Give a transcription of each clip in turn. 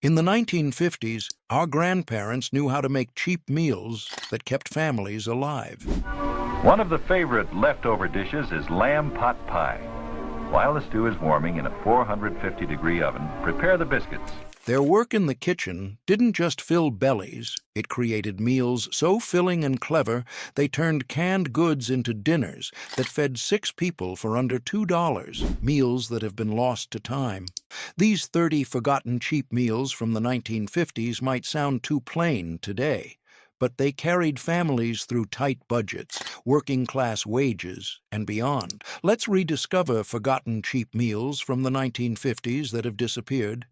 In the 1950s, our grandparents knew how to make cheap meals that kept families alive. One of the favorite leftover dishes is lamb pot pie. While the stew is warming in a 450-degree oven, prepare the biscuits. Their work in the kitchen didn't just fill bellies, it created meals so filling and clever they turned canned goods into dinners that fed 6 people for under $2, meals that have been lost to time. These 30 forgotten cheap meals from the 1950s might sound too plain today, but they carried families through tight budgets, working-class wages, and beyond. Let's rediscover forgotten cheap meals from the 1950s that have disappeared.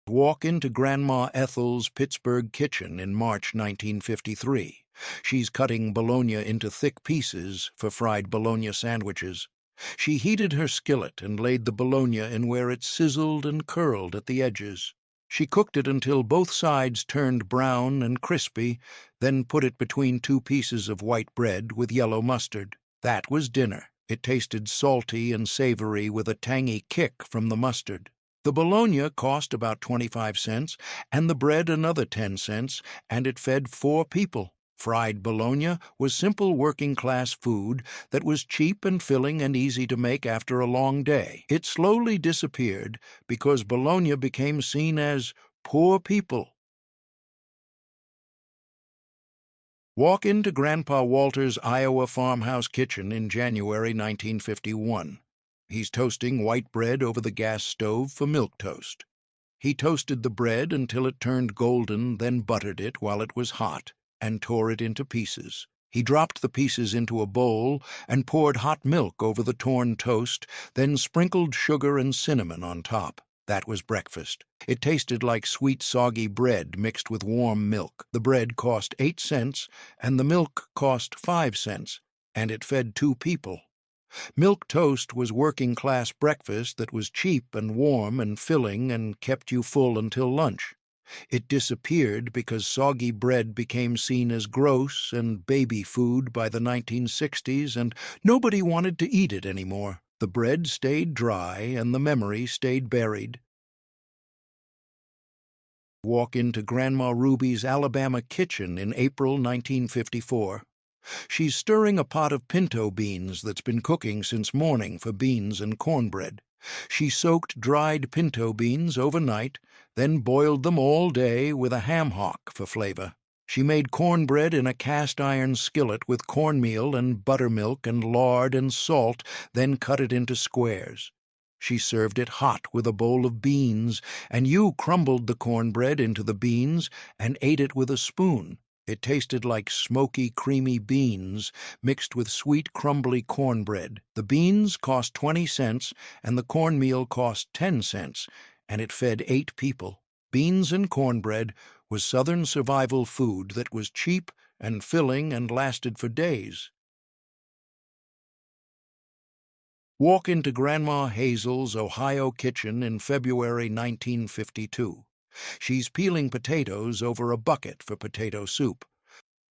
Walk into Grandma Ethel's Pittsburgh kitchen in March 1953. She's cutting bologna into thick pieces for fried bologna sandwiches. She heated her skillet and laid the bologna in where it sizzled and curled at the edges. She cooked it until both sides turned brown and crispy, then put it between 2 pieces of white bread with yellow mustard. That was dinner. It tasted salty and savory with a tangy kick from the mustard. The bologna cost about 25 cents, and the bread another 10 cents, and it fed 4 people. Fried bologna was simple working-class food that was cheap and filling and easy to make after a long day. It slowly disappeared because bologna became seen as poor people. Walk into Grandpa Walter's Iowa farmhouse kitchen in January 1951. He's toasting white bread over the gas stove for milk toast. He toasted the bread until it turned golden, then buttered it while it was hot, and tore it into pieces. He dropped the pieces into a bowl and poured hot milk over the torn toast, then sprinkled sugar and cinnamon on top. That was breakfast. It tasted like sweet, soggy bread mixed with warm milk. The bread cost 8 cents, and the milk cost 5 cents, and it fed 2 people. Milk toast was working-class breakfast that was cheap and warm and filling and kept you full until lunch. It disappeared because soggy bread became seen as gross and baby food by the 1960s, and nobody wanted to eat it anymore. The bread stayed dry and the memory stayed buried. Walk into Grandma Ruby's Alabama kitchen in April 1954. She's stirring a pot of pinto beans that's been cooking since morning for beans and cornbread. She soaked dried pinto beans overnight, then boiled them all day with a ham hock for flavor. She made cornbread in a cast-iron skillet with cornmeal and buttermilk and lard and salt, then cut it into squares. She served it hot with a bowl of beans, and you crumbled the cornbread into the beans and ate it with a spoon. It tasted like smoky, creamy beans mixed with sweet, crumbly cornbread. The beans cost 20 cents and the cornmeal cost 10 cents, and it fed 8 people. Beans and cornbread was Southern survival food that was cheap and filling and lasted for days. Walk into Grandma Hazel's Ohio kitchen in February 1952. She's peeling potatoes over a bucket for potato soup.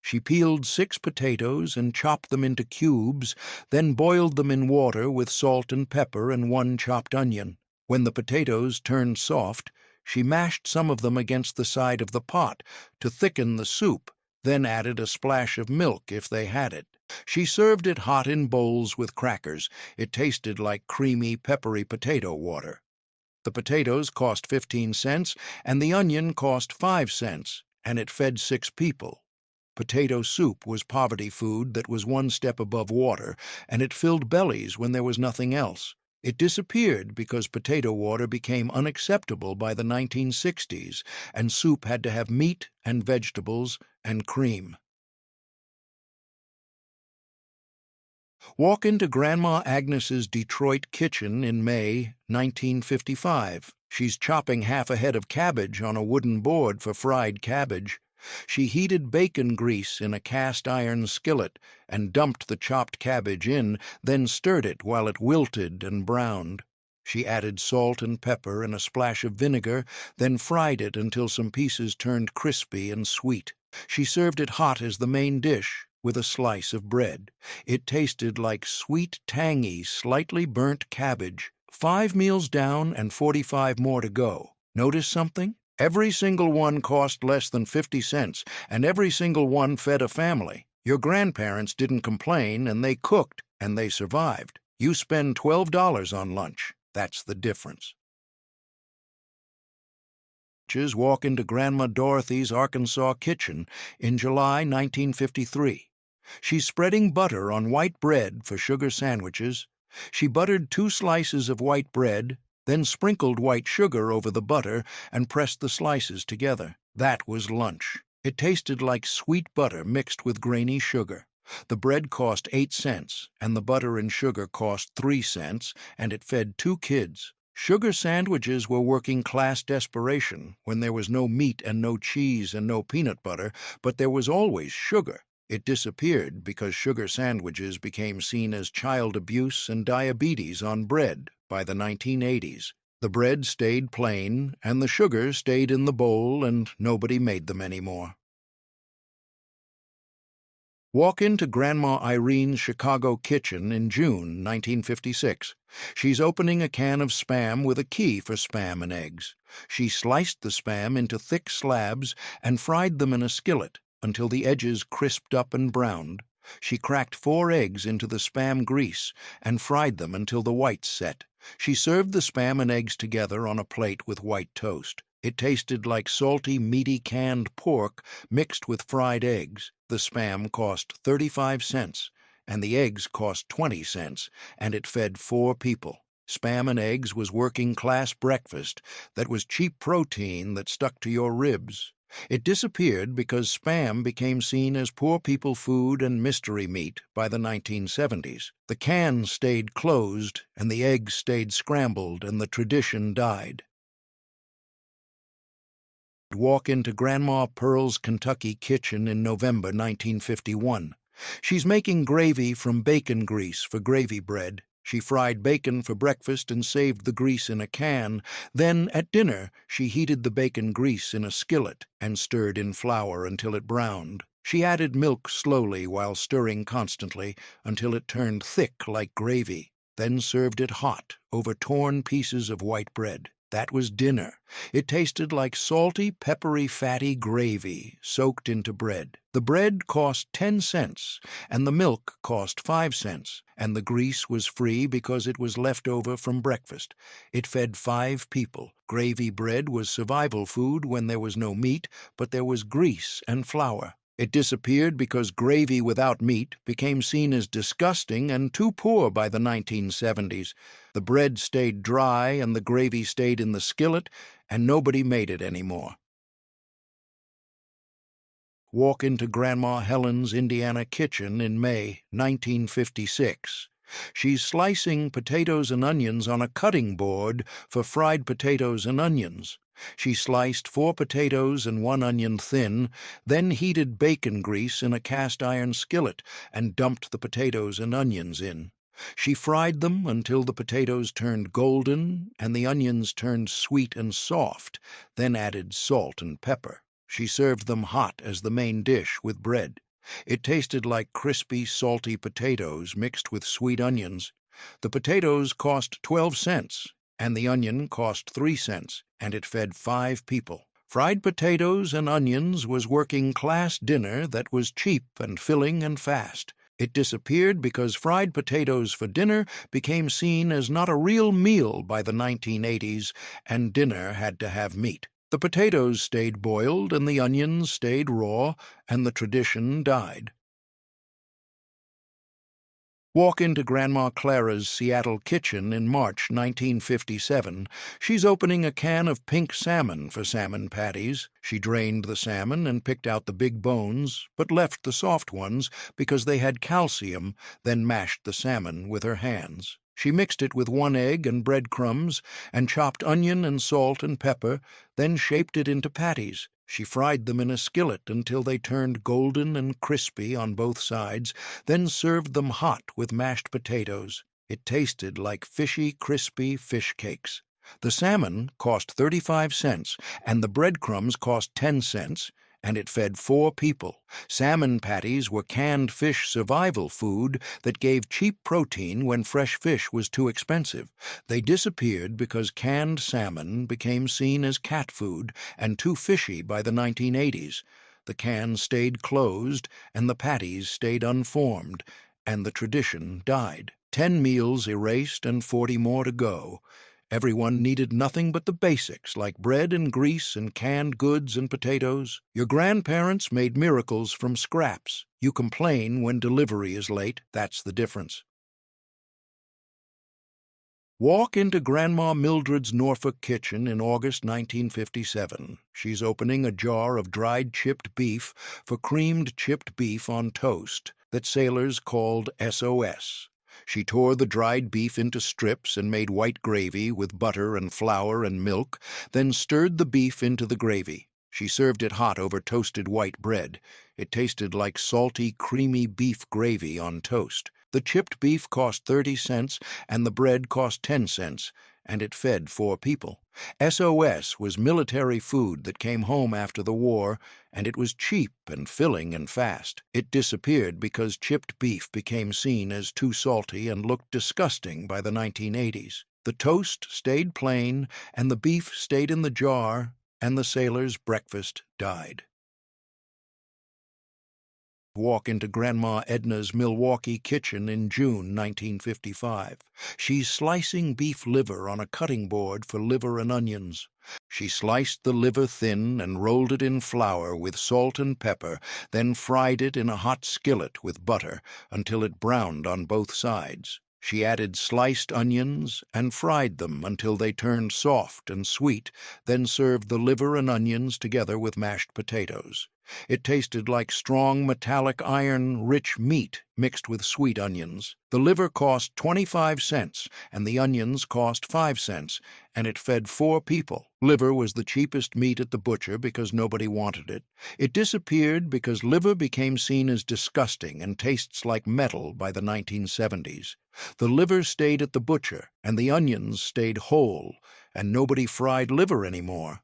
She peeled 6 potatoes and chopped them into cubes, then boiled them in water with salt and pepper and 1 chopped onion. When the potatoes turned soft, she mashed some of them against the side of the pot to thicken the soup, then added a splash of milk if they had it. She served it hot in bowls with crackers. It tasted like creamy, peppery potato water. The potatoes cost 15 cents, and the onion cost 5 cents, and it fed 6 people. Potato soup was poverty food that was 1 step above water, and it filled bellies when there was nothing else. It disappeared because potato water became unacceptable by the 1960s, and soup had to have meat and vegetables and cream. Walk into Grandma Agnes's Detroit kitchen in May 1955. She's chopping half a head of cabbage on a wooden board for fried cabbage. She heated bacon grease in a cast-iron skillet and dumped the chopped cabbage in, then stirred it while it wilted and browned. She added salt and pepper and a splash of vinegar, then fried it until some pieces turned crispy and sweet. She served it hot as the main dish, with a slice of bread. It tasted like sweet, tangy, slightly burnt cabbage, 5 meals down and 45 more to go. Notice something? Every single one cost less than 50 cents, and every single one fed a family. Your grandparents didn't complain, and they cooked, and they survived. You spend $12 on lunch. That's the difference. Walk into Grandma Dorothy's Arkansas kitchen in July 1953. She's spreading butter on white bread for sugar sandwiches. She buttered 2 slices of white bread, then sprinkled white sugar over the butter and pressed the slices together. That was lunch. It tasted like sweet butter mixed with grainy sugar. The bread cost 8 cents, and the butter and sugar cost 3 cents, and it fed 2 kids. Sugar sandwiches were working class desperation when there was no meat and no cheese and no peanut butter, but there was always sugar. It disappeared because sugar sandwiches became seen as child abuse and diabetes on bread by the 1980s. The bread stayed plain, and the sugar stayed in the bowl, and nobody made them anymore. Walk into Grandma Irene's Chicago kitchen in June 1956. She's opening a can of Spam with a key for Spam and eggs. She sliced the Spam into thick slabs and fried them in a skillet until the edges crisped up and browned. She cracked 4 eggs into the Spam grease and fried them until the whites set. She served the Spam and eggs together on a plate with white toast. It tasted like salty, meaty canned pork mixed with fried eggs. The Spam cost 35 cents, and the eggs cost 20 cents, and it fed 4 people. Spam and eggs was working-class breakfast that was cheap protein that stuck to your ribs. It disappeared because Spam became seen as poor people food and mystery meat by the 1970s. The can stayed closed, and the eggs stayed scrambled, and the tradition died. Walk into Grandma Pearl's Kentucky kitchen in November 1951. She's making gravy from bacon grease for gravy bread. She fried bacon for breakfast and saved the grease in a can. Then, at dinner, she heated the bacon grease in a skillet and stirred in flour until it browned. She added milk slowly while stirring constantly until it turned thick like gravy, then served it hot over torn pieces of white bread. That was dinner. It tasted like salty, peppery, fatty gravy soaked into bread. The bread cost 10 cents, and the milk cost 5 cents, and the grease was free because it was left over from breakfast. It fed 5 people. Gravy bread was survival food when there was no meat, but there was grease and flour. It disappeared because gravy without meat became seen as disgusting and too poor by the 1970s. The bread stayed dry and the gravy stayed in the skillet, and nobody made it anymore. Walk into Grandma Helen's Indiana kitchen in May 1956. She's slicing potatoes and onions on a cutting board for fried potatoes and onions. She sliced 4 potatoes and 1 onion thin, then heated bacon grease in a cast-iron skillet and dumped the potatoes and onions in. She fried them until the potatoes turned golden and the onions turned sweet and soft, then added salt and pepper. She served them hot as the main dish with bread. It tasted like crispy, salty potatoes mixed with sweet onions. The potatoes cost 12 cents, and the onion cost 3 cents, and it fed 5 people. Fried potatoes and onions was working-class dinner that was cheap and filling and fast. It disappeared because fried potatoes for dinner became seen as not a real meal by the 1980s, and dinner had to have meat. The potatoes stayed boiled and the onions stayed raw, and the tradition died. Walk into Grandma Clara's Seattle kitchen in March 1957. She's opening a can of pink salmon for salmon patties. She drained the salmon and picked out the big bones, but left the soft ones because they had calcium, then mashed the salmon with her hands. She mixed it with 1 egg and breadcrumbs and chopped onion and salt and pepper, then shaped it into patties. She fried them in a skillet until they turned golden and crispy on both sides, then served them hot with mashed potatoes. It tasted like fishy, crispy fish cakes. The salmon cost 35 cents, and the breadcrumbs cost 10 cents, and it fed 4 people. Salmon patties were canned fish survival food that gave cheap protein when fresh fish was too expensive. They disappeared because canned salmon became seen as cat food and too fishy by the 1980s. The cans stayed closed, and the patties stayed unformed, and the tradition died. 10 meals erased and 40 more to go. Everyone needed nothing but the basics, like bread and grease and canned goods and potatoes. Your grandparents made miracles from scraps. You complain when delivery is late. That's the difference. Walk into Grandma Mildred's Norfolk kitchen in August 1957. She's opening a jar of dried chipped beef for creamed chipped beef on toast that sailors called SOS. She tore the dried beef into strips and made white gravy with butter and flour and milk, then stirred the beef into the gravy. She served it hot over toasted white bread. It tasted like salty, creamy beef gravy on toast. The chipped beef cost 30 cents and the bread cost 10 cents, and it fed 4 people. SOS was military food that came home after the war, and it was cheap and filling and fast. It disappeared because chipped beef became seen as too salty and looked disgusting by the 1980s. The toast stayed plain, and the beef stayed in the jar, and the sailors' breakfast died. Walk into Grandma Edna's Milwaukee kitchen in June 1955. She's slicing beef liver on a cutting board for liver and onions. She sliced the liver thin and rolled it in flour with salt and pepper, then fried it in a hot skillet with butter until it browned on both sides. She added sliced onions and fried them until they turned soft and sweet, then served the liver and onions together with mashed potatoes. It tasted like strong, metallic iron, rich meat mixed with sweet onions. The liver cost 25 cents, and the onions cost 5 cents, and it fed 4 people. Liver was the cheapest meat at the butcher because nobody wanted it. It disappeared because liver became seen as disgusting and tastes like metal by the 1970s. The liver stayed at the butcher, and the onions stayed whole, and nobody fried liver anymore.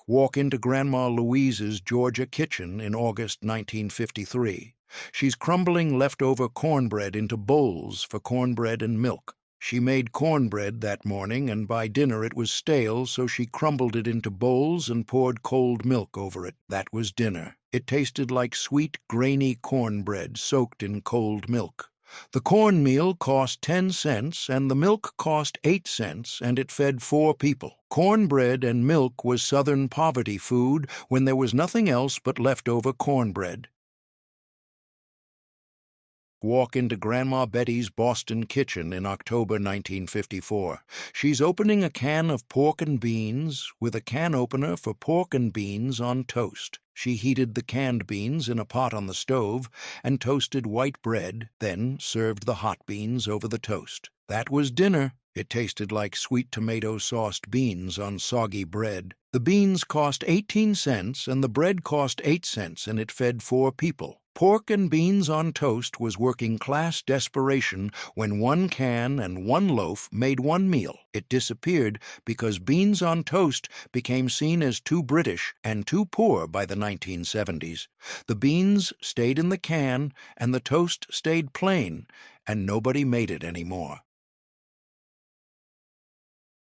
Walk into Grandma Louise's Georgia kitchen in August 1953. She's crumbling leftover cornbread into bowls for cornbread and milk. She made cornbread that morning, and by dinner it was stale, so she crumbled it into bowls and poured cold milk over it. That was dinner. It tasted like sweet, grainy cornbread soaked in cold milk. The cornmeal cost 10 cents and the milk cost 8 cents, and it fed 4 people. Cornbread and milk was Southern poverty food when there was nothing else but leftover cornbread. Walk into Grandma Betty's Boston kitchen in October 1954. She's opening a can of pork and beans with a can opener for pork and beans on toast. She heated the canned beans in a pot on the stove and toasted white bread, then served the hot beans over the toast. That was dinner. It tasted like sweet tomato-sauced beans on soggy bread. The beans cost 18 cents and the bread cost 8 cents, and it fed 4 people. Pork and beans on toast was working-class desperation when 1 can and 1 loaf made 1 meal. It disappeared because beans on toast became seen as too British and too poor by the 1970s. The beans stayed in the can and the toast stayed plain, and nobody made it anymore.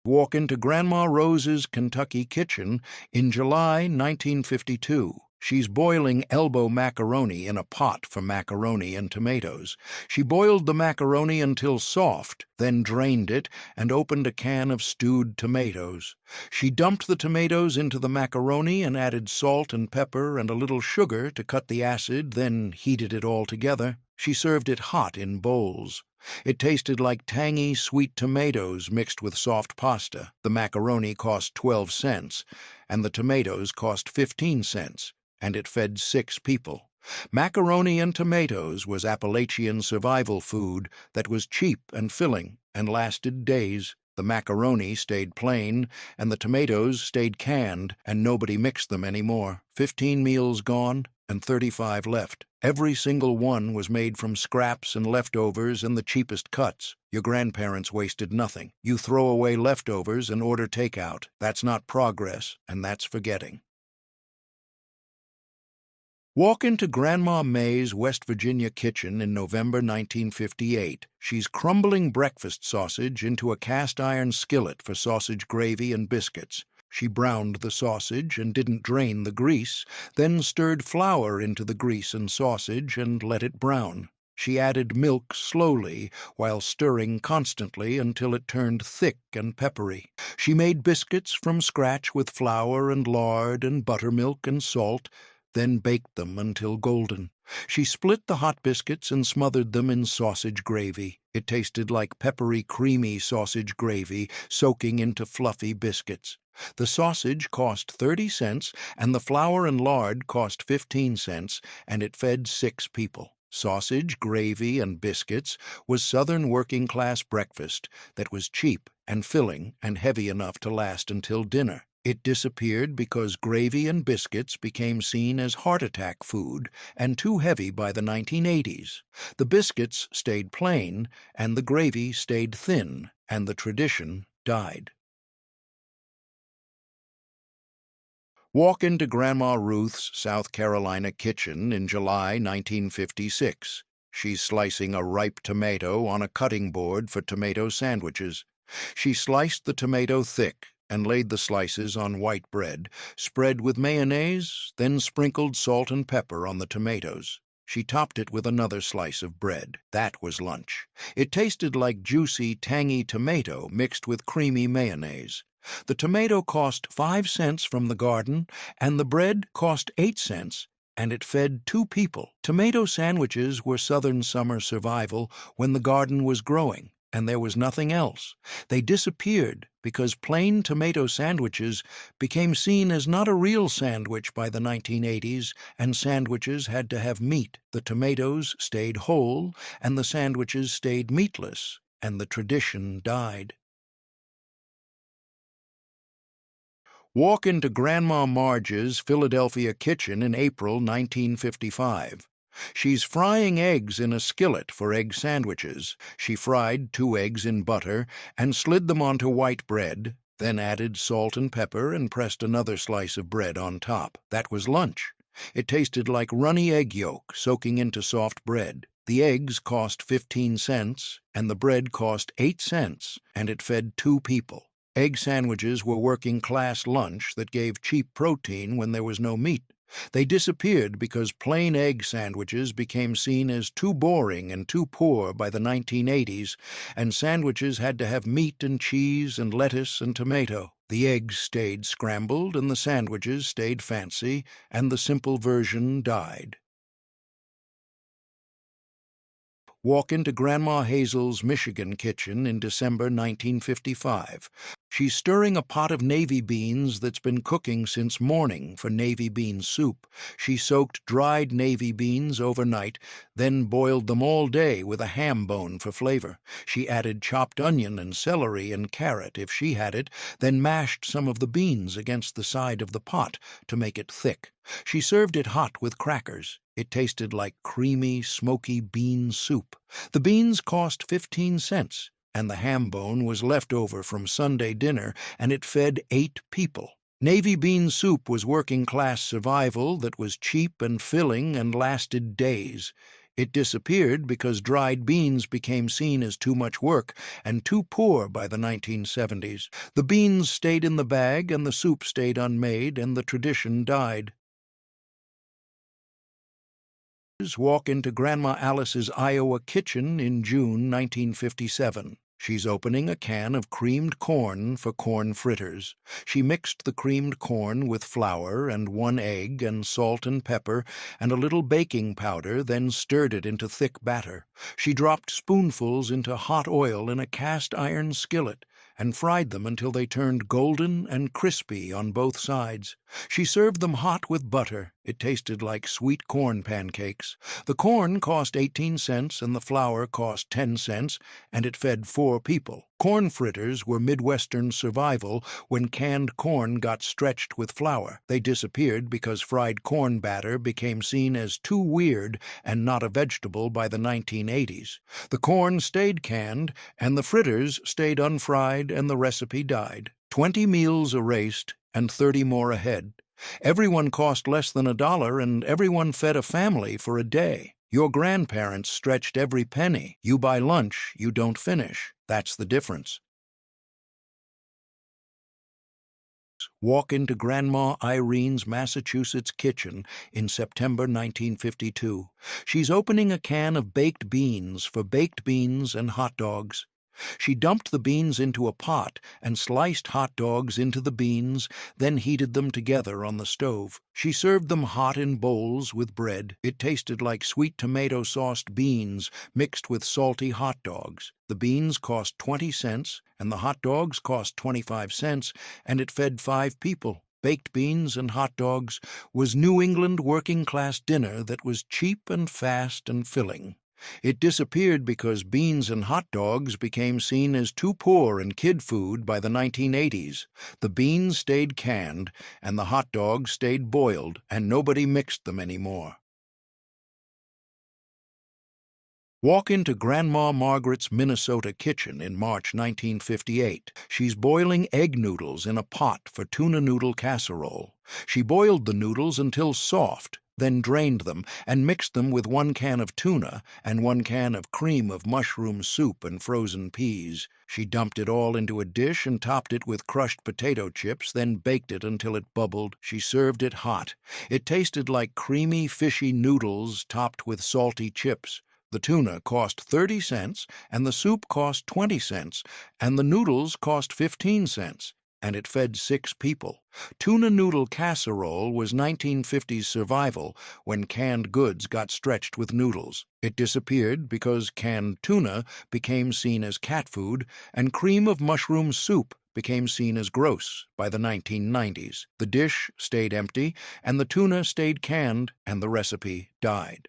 Walk into Grandma Rose's Kentucky kitchen in July 1952. She's boiling elbow macaroni in a pot for macaroni and tomatoes. She boiled the macaroni until soft, then drained it and opened a can of stewed tomatoes. She dumped the tomatoes into the macaroni and added salt and pepper and a little sugar to cut the acid, then heated it all together. She served it hot in bowls. It tasted like tangy, sweet tomatoes mixed with soft pasta. The macaroni cost 12 cents, and the tomatoes cost 15 cents, and it fed 6 people. Macaroni and tomatoes was Appalachian survival food that was cheap and filling and lasted days. The macaroni stayed plain, and the tomatoes stayed canned, and nobody mixed them anymore. 15 meals gone, and 35 left. Every single one was made from scraps and leftovers and the cheapest cuts. Your grandparents wasted nothing. You throw away leftovers and order takeout. That's not progress, and that's forgetting. Walk into Grandma May's West Virginia kitchen in November 1958. She's crumbling breakfast sausage into a cast-iron skillet for sausage gravy and biscuits. She browned the sausage and didn't drain the grease, then stirred flour into the grease and sausage and let it brown. She added milk slowly while stirring constantly until it turned thick and peppery. She made biscuits from scratch with flour and lard and buttermilk and salt, then baked them until golden. She split the hot biscuits and smothered them in sausage gravy. It tasted like peppery, creamy sausage gravy soaking into fluffy biscuits. The sausage cost 30 cents, and the flour and lard cost 15 cents, and it fed 6 people. Sausage, gravy, and biscuits was Southern working-class breakfast that was cheap and filling and heavy enough to last until dinner. It disappeared because gravy and biscuits became seen as heart attack food and too heavy by the 1980s. The biscuits stayed plain, and the gravy stayed thin, and the tradition died. Walk into Grandma Ruth's South Carolina kitchen in July 1956. She's slicing a ripe tomato on a cutting board for tomato sandwiches. She sliced the tomato thick and laid the slices on white bread, spread with mayonnaise, then sprinkled salt and pepper on the tomatoes. She topped it with another slice of bread. That was lunch. It tasted like juicy, tangy tomato mixed with creamy mayonnaise. The tomato cost 5 cents from the garden, and the bread cost 8 cents, and it fed 2 people. Tomato sandwiches were Southern summer survival when the garden was growing, and there was nothing else. They disappeared because plain tomato sandwiches became seen as not a real sandwich by the 1980s, and sandwiches had to have meat. The tomatoes stayed whole, and the sandwiches stayed meatless, and the tradition died. Walk into Grandma Marge's Philadelphia kitchen in April 1955. She's frying eggs in a skillet for egg sandwiches. She fried 2 eggs in butter and slid them onto white bread, then added salt and pepper and pressed another slice of bread on top. That was lunch. It tasted like runny egg yolk soaking into soft bread. The eggs cost 15 cents, and the bread cost 8 cents, and it fed 2 people. Egg sandwiches were working-class lunch that gave cheap protein when there was no meat. They disappeared because plain egg sandwiches became seen as too boring and too poor by the 1980s, and sandwiches had to have meat and cheese and lettuce and tomato. The eggs stayed scrambled and the sandwiches stayed fancy, and the simple version died. Walk into Grandma Hazel's Michigan kitchen in December 1955. She's stirring a pot of navy beans that's been cooking since morning for navy bean soup. She soaked dried navy beans overnight, then boiled them all day with a ham bone for flavor. She added chopped onion and celery and carrot if she had it, then mashed some of the beans against the side of the pot to make it thick. She served it hot with crackers. It tasted like creamy, smoky bean soup. The beans cost 15 cents, and the ham bone was left over from Sunday dinner, and it fed 8 people. Navy bean soup was working-class survival that was cheap and filling and lasted days. It disappeared because dried beans became seen as too much work and too poor by the 1970s. The beans stayed in the bag, and the soup stayed unmade, and the tradition died. Walk into Grandma Alice's Iowa kitchen in June 1957. She's opening a can of creamed corn for corn fritters. She mixed the creamed corn with flour and 1 egg and salt and pepper and a little baking powder, then stirred it into thick batter. She dropped spoonfuls into hot oil in a cast-iron skillet and fried them until they turned golden and crispy on both sides. She served them hot with butter. It tasted like sweet corn pancakes. The corn cost 18 cents and the flour cost 10 cents, and it fed 4 people. Corn fritters were Midwestern survival when canned corn got stretched with flour. They disappeared because fried corn batter became seen as too weird and not a vegetable by the 1980s. The corn stayed canned, and the fritters stayed unfried, and the recipe died. 20 meals erased and 30 more ahead. Everyone cost less than $1, and everyone fed a family for a day. Your grandparents stretched every penny. You buy lunch, you don't finish. That's the difference. Walk into Grandma Irene's Massachusetts kitchen in September 1952. She's opening a can of baked beans for baked beans and hot dogs. She dumped the beans into a pot and sliced hot dogs into the beans, then heated them together on the stove. She served them hot in bowls with bread. It tasted like sweet tomato-sauced beans mixed with salty hot dogs. The beans cost 20 cents, and the hot dogs cost 25 cents, and it fed 5 people. Baked beans and hot dogs was New England working-class dinner that was cheap and fast and filling. It disappeared because beans and hot dogs became seen as too poor and kid food by the 1980s. The beans stayed canned, and the hot dogs stayed boiled, and nobody mixed them anymore. Walk into Grandma Margaret's Minnesota kitchen in March 1958. She's boiling egg noodles in a pot for tuna noodle casserole. She boiled the noodles until soft, then drained them and mixed them with 1 can of tuna and 1 can of cream of mushroom soup and frozen peas. She dumped it all into a dish and topped it with crushed potato chips, then baked it until it bubbled. She served it hot. It tasted like creamy, fishy noodles topped with salty chips. The tuna cost 30 cents, and the soup cost 20 cents, and the noodles cost 15 cents. And it fed 6 people. Tuna noodle casserole was 1950s survival when canned goods got stretched with noodles. It disappeared because canned tuna became seen as cat food, and cream of mushroom soup became seen as gross by the 1990s. The dish stayed empty, and the tuna stayed canned, and the recipe died.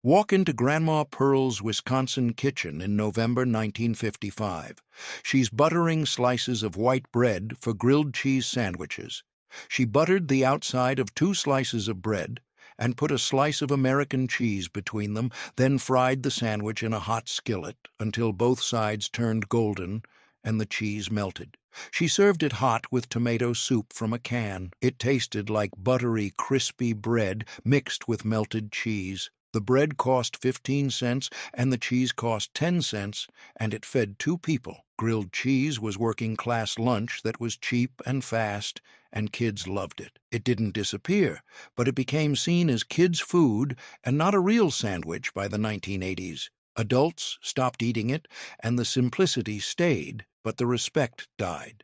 Walk into Grandma Pearl's Wisconsin kitchen in November 1955. She's buttering slices of white bread for grilled cheese sandwiches. She buttered the outside of 2 slices of bread and put a slice of American cheese between them, then fried the sandwich in a hot skillet until both sides turned golden and the cheese melted. She served it hot with tomato soup from a can. It tasted like buttery, crispy bread mixed with melted cheese. The bread cost 15 cents and the cheese cost 10 cents, and it fed 2 people. Grilled cheese was working-class lunch that was cheap and fast, and kids loved it. It didn't disappear, but it became seen as kids' food and not a real sandwich by the 1980s. Adults stopped eating it, and the simplicity stayed, but the respect died.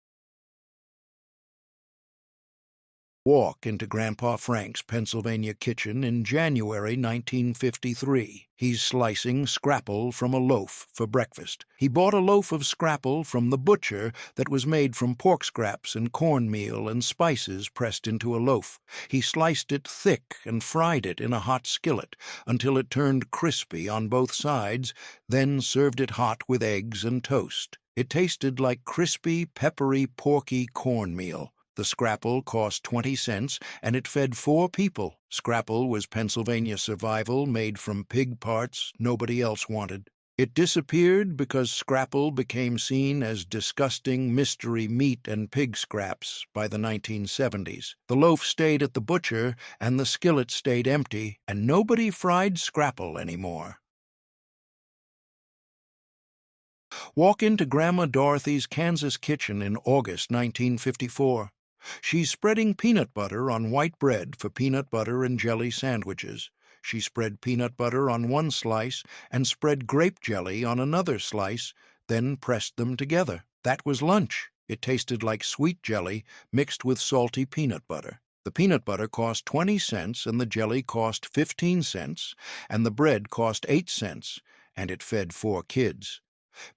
Walk into Grandpa Frank's Pennsylvania kitchen in January 1953. He's slicing scrapple from a loaf for breakfast. He bought a loaf of scrapple from the butcher that was made from pork scraps and cornmeal and spices pressed into a loaf. He sliced it thick and fried it in a hot skillet until it turned crispy on both sides, then served it hot with eggs and toast. It tasted like crispy, peppery, porky cornmeal. The scrapple cost 20 cents, and it fed 4 people. Scrapple was Pennsylvania survival made from pig parts nobody else wanted. It disappeared because scrapple became seen as disgusting mystery meat and pig scraps by the 1970s. The loaf stayed at the butcher, and the skillet stayed empty, and nobody fried scrapple anymore. Walk into Grandma Dorothy's Kansas kitchen in August 1954. She's spreading peanut butter on white bread for peanut butter and jelly sandwiches. She spread peanut butter on 1 slice and spread grape jelly on another slice, then pressed them together. That was lunch. It tasted like sweet jelly mixed with salty peanut butter. The peanut butter cost 20 cents and the jelly cost 15 cents, and the bread cost 8 cents, and it fed 4 kids.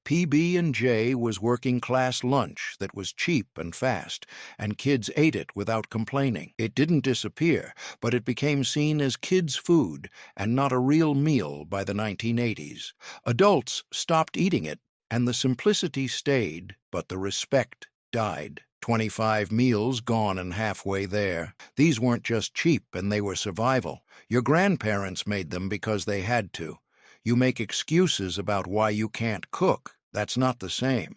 PB&J was working-class lunch that was cheap and fast, and kids ate it without complaining. It didn't disappear, but it became seen as kids' food and not a real meal by the 1980s. Adults stopped eating it, and the simplicity stayed, but the respect died. 25 meals gone and halfway there. These weren't just cheap, and they were survival. Your grandparents made them because they had to. You make excuses about why you can't cook. That's not the same.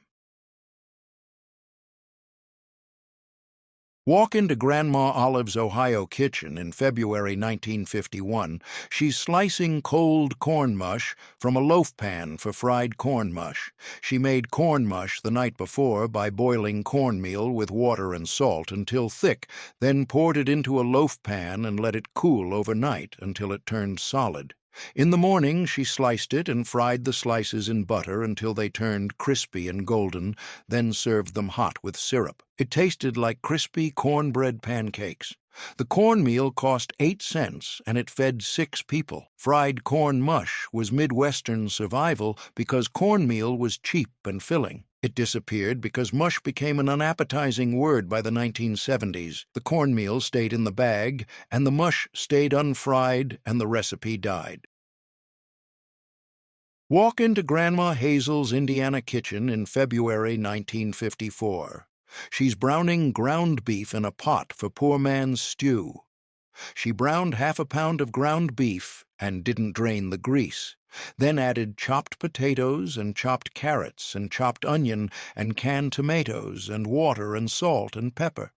Walk into Grandma Olive's Ohio kitchen in February 1951. She's slicing cold corn mush from a loaf pan for fried corn mush. She made corn mush the night before by boiling cornmeal with water and salt until thick, then poured it into a loaf pan and let it cool overnight until it turned solid. In the morning, she sliced it and fried the slices in butter until they turned crispy and golden, then served them hot with syrup. It tasted like crispy cornbread pancakes. The cornmeal cost 8 cents, and it fed 6 people. Fried corn mush was Midwestern survival because cornmeal was cheap and filling. It disappeared because mush became an unappetizing word by the 1970s. The cornmeal stayed in the bag, and the mush stayed unfried, and the recipe died. Walk into Grandma Hazel's Indiana kitchen in February 1954. She's browning ground beef in a pot for poor man's stew. She browned half a pound of ground beef and didn't drain the grease, then added chopped potatoes and chopped carrots and chopped onion and canned tomatoes and water and salt and pepper.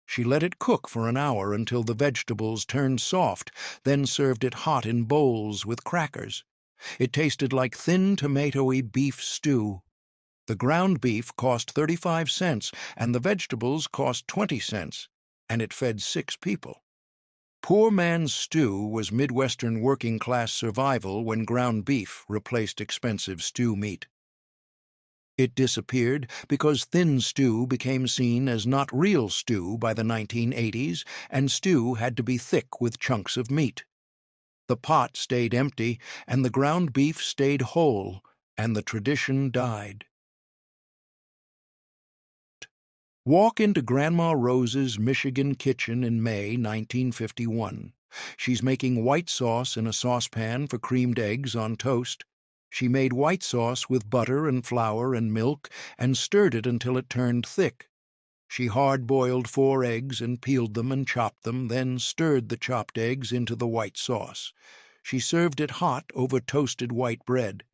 She let it cook for an hour until the vegetables turned soft, then served it hot in bowls with crackers. It tasted like thin tomatoey beef stew. The ground beef cost 35 cents and the vegetables cost 20 cents, and it fed 6 people. Poor man's stew was Midwestern working-class survival when ground beef replaced expensive stew meat. It disappeared because thin stew became seen as not real stew by the 1980s, and stew had to be thick with chunks of meat. The pot stayed empty, and the ground beef stayed whole, and the tradition died. Walk into Grandma Rose's Michigan kitchen in May 1951. She's making white sauce in a saucepan for creamed eggs on toast. She made white sauce with butter and flour and milk and stirred it until it turned thick. She hard-boiled 4 eggs and peeled them and chopped them, then stirred the chopped eggs into the white sauce. She served it hot over toasted white bread.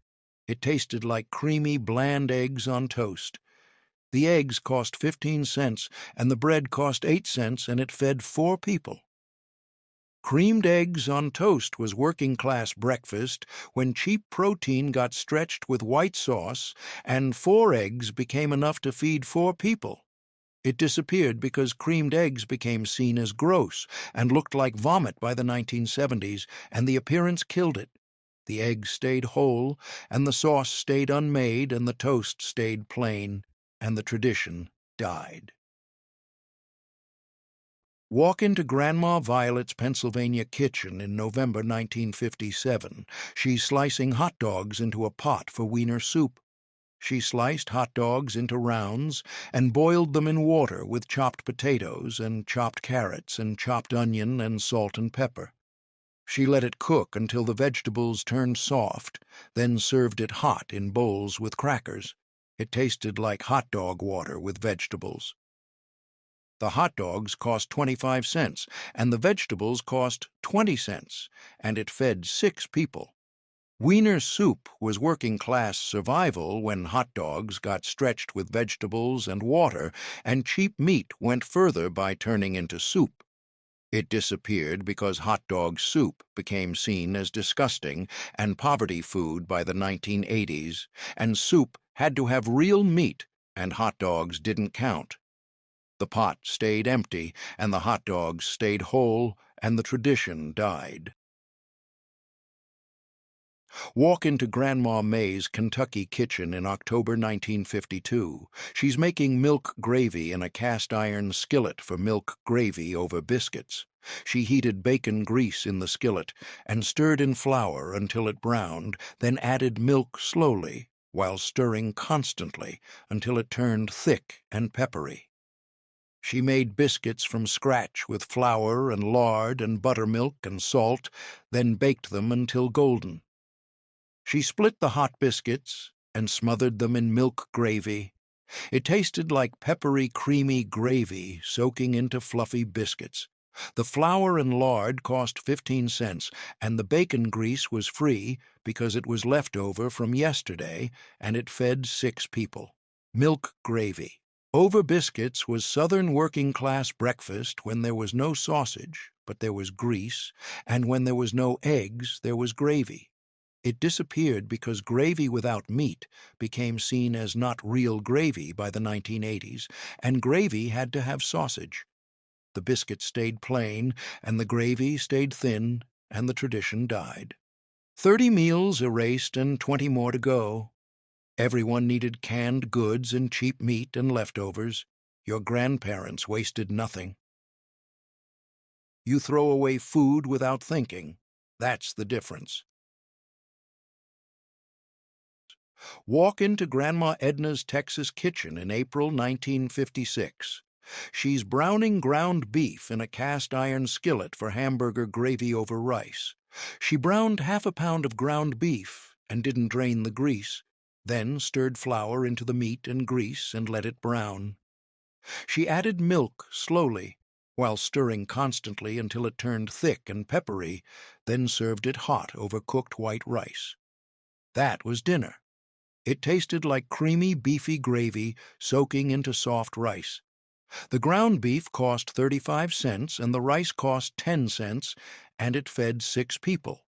It tasted like creamy, bland eggs on toast. The eggs cost 15 cents, and the bread cost 8 cents, and it fed 4 people. Creamed eggs on toast was working-class breakfast when cheap protein got stretched with white sauce, and 4 eggs became enough to feed 4 people. It disappeared because creamed eggs became seen as gross and looked like vomit by the 1970s, and the appearance killed it. The eggs stayed whole, and the sauce stayed unmade, and the toast stayed plain, and the tradition died. Walk into Grandma Violet's Pennsylvania kitchen in November 1957. She's slicing hot dogs into a pot for wiener soup. She sliced hot dogs into rounds and boiled them in water with chopped potatoes and chopped carrots and chopped onion and salt and pepper. She let it cook until the vegetables turned soft, then served it hot in bowls with crackers. It tasted like hot dog water with vegetables. The hot dogs cost 25 cents, and the vegetables cost 20 cents, and it fed 6 people. Wiener soup was working-class survival when hot dogs got stretched with vegetables and water, and cheap meat went further by turning into soup. It disappeared because hot dog soup became seen as disgusting and poverty food by the 1980s, and soup had to have real meat, and hot dogs didn't count. The pot stayed empty, and the hot dogs stayed whole, and the tradition died. Walk into Grandma May's Kentucky kitchen in October 1952. She's making milk gravy in a cast-iron skillet for milk gravy over biscuits. She heated bacon grease in the skillet and stirred in flour until it browned, then added milk slowly, while stirring constantly until it turned thick and peppery. She made biscuits from scratch with flour and lard and buttermilk and salt, then baked them until golden. She split the hot biscuits and smothered them in milk gravy. It tasted like peppery, creamy gravy soaking into fluffy biscuits. The flour and lard cost 15 cents, and the bacon grease was free because it was left over from yesterday, and it fed 6 people. Milk gravy. Over biscuits was Southern working-class breakfast when there was no sausage, but there was grease, and when there was no eggs, there was gravy. It disappeared because gravy without meat became seen as not real gravy by the 1980s, and gravy had to have sausage. The biscuit stayed plain, and the gravy stayed thin, and the tradition died. 30 meals erased and 20 more to go. Everyone needed canned goods and cheap meat and leftovers. Your grandparents wasted nothing. You throw away food without thinking. That's the difference. Walk into Grandma Edna's Texas kitchen in April 1956. She's browning ground beef in a cast-iron skillet for hamburger gravy over rice. She browned half a pound of ground beef and didn't drain the grease, then stirred flour into the meat and grease and let it brown. She added milk slowly, while stirring constantly until it turned thick and peppery, then served it hot over cooked white rice. That was dinner. It tasted like creamy, beefy gravy soaking into soft rice. The ground beef cost 35 cents and the rice cost 10 cents, and it fed 6 people.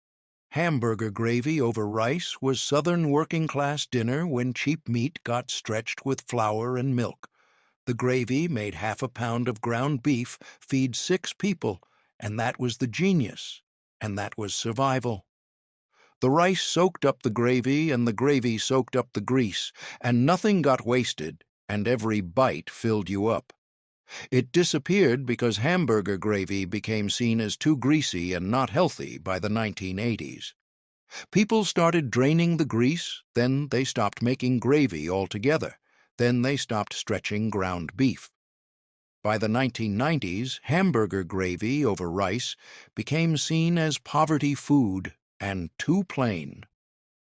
Hamburger gravy over rice was Southern working-class dinner when cheap meat got stretched with flour and milk. The gravy made half a pound of ground beef feed 6 people, and that was the genius, and that was survival. The rice soaked up the gravy, and the gravy soaked up the grease, and nothing got wasted, and every bite filled you up. It disappeared because hamburger gravy became seen as too greasy and not healthy by the 1980s. People started draining the grease, then they stopped making gravy altogether, then they stopped stretching ground beef. By the 1990s, hamburger gravy over rice became seen as poverty food and too plain.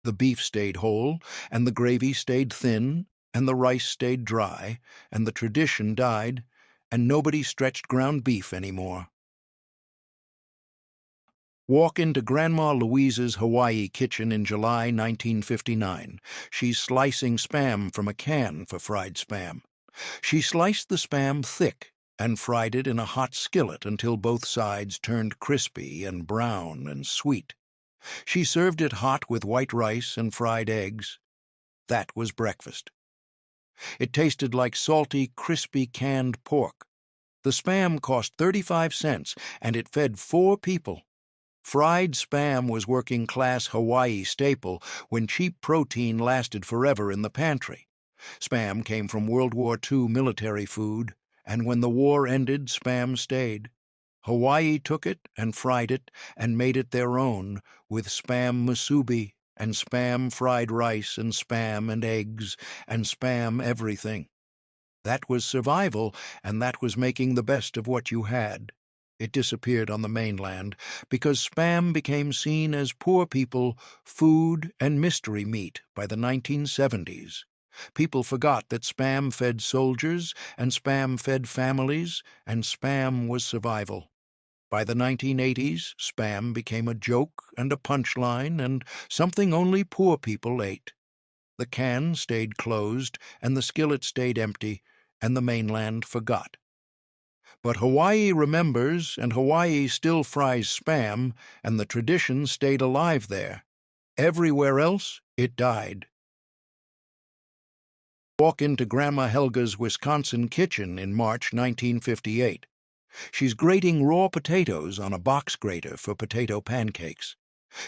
The beef stayed whole, and the gravy stayed thin, and the rice stayed dry, and the tradition died, and nobody stretched ground beef anymore. Walk into Grandma Louise's Hawaii kitchen in July 1959. She's slicing Spam from a can for fried Spam. She sliced the Spam thick and fried it in a hot skillet until both sides turned crispy and brown and sweet. She served it hot with white rice and fried eggs. That was breakfast. It tasted like salty, crispy canned pork. The Spam cost 35 cents, and it fed 4 people. Fried Spam was working-class Hawaii staple when cheap protein lasted forever in the pantry. Spam came from World War II military food, and when the war ended, Spam stayed. Hawaii took it and fried it and made it their own with Spam musubi and Spam fried rice and Spam and eggs and Spam everything. That was survival, and that was making the best of what you had. It disappeared on the mainland because Spam became seen as poor people, food, and mystery meat by the 1970s. People forgot that Spam fed soldiers, and Spam fed families, and Spam was survival. By the 1980s, Spam became a joke and a punchline and something only poor people ate. The can stayed closed, and the skillet stayed empty, and the mainland forgot. But Hawaii remembers, and Hawaii still fries Spam, and the tradition stayed alive there. Everywhere else, it died. Walk into Grandma Helga's Wisconsin kitchen in March 1958. She's grating raw potatoes on a box grater for potato pancakes.